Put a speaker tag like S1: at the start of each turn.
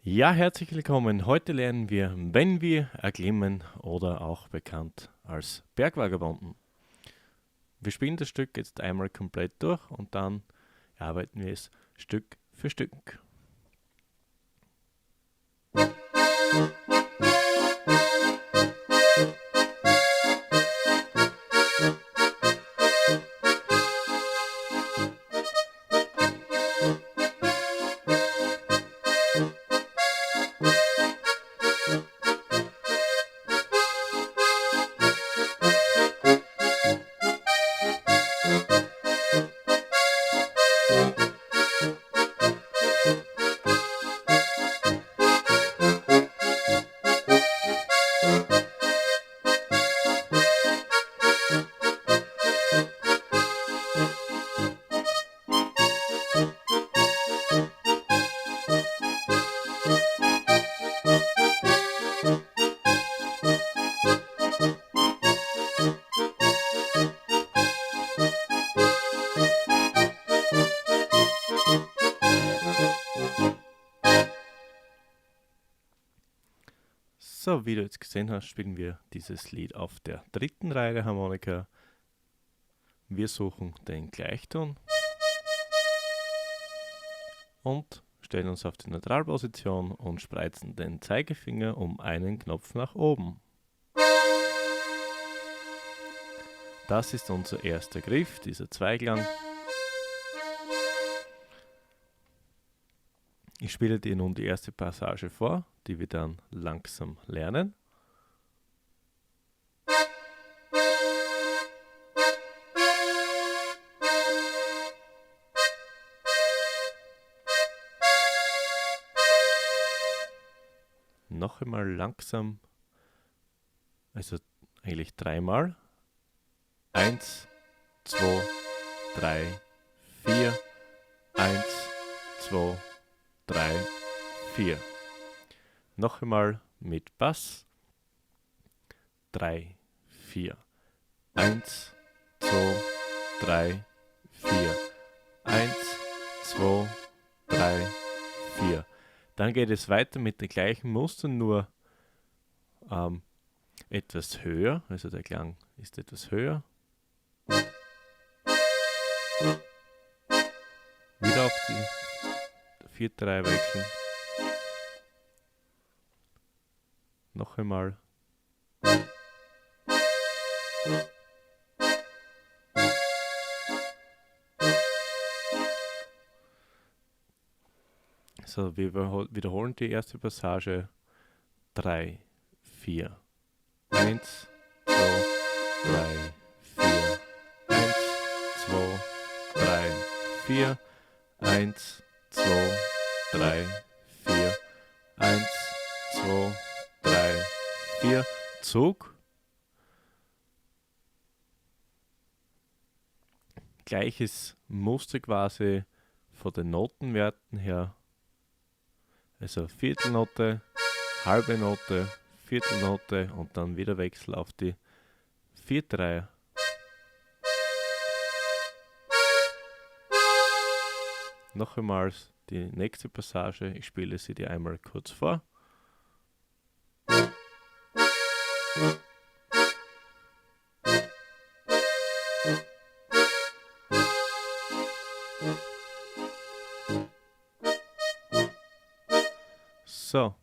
S1: Ja, herzlich willkommen. Heute lernen wir Wenn wir erklimmen oder auch bekannt als Bergvagabonden. Wir spielen das Stück jetzt einmal komplett durch und dann arbeiten wir es Stück für Stück. So, wie du jetzt gesehen hast, spielen wir dieses Lied auf der dritten Reihe der Harmonika. Wir suchen den Gleichton und stellen uns auf die Neutralposition und spreizen den Zeigefinger um einen Knopf nach oben. Das ist unser erster Griff, dieser Zweiklang. Ich spiele dir nun die erste Passage vor, die wir dann langsam lernen. Noch einmal langsam, also eigentlich dreimal. 1, 2, 3, 4. 1, 2, 3, 4. Noch einmal mit Bass. 3, 4. 1, 2, 3, 4. 1, 2, 3, 4. Dann geht es weiter mit den gleichen Mustern, nur etwas höher. Also der Klang ist etwas höher. Wieder auf die vierte Reihe wechseln. Noch einmal. So, wir wiederholen die erste Passage. 3, 4. 1, 2, 3, 4. 1, 2, 3, 4. 1, 2, 3, 4. 1, 2, 3, 4. Zug. Gleiches Muster quasi von den Notenwerten her. Also Viertelnote, halbe Note, Viertelnote und dann wieder Wechsel auf die vierte Reihe. Noch einmal die nächste Passage, ich spiele sie dir einmal kurz vor. So,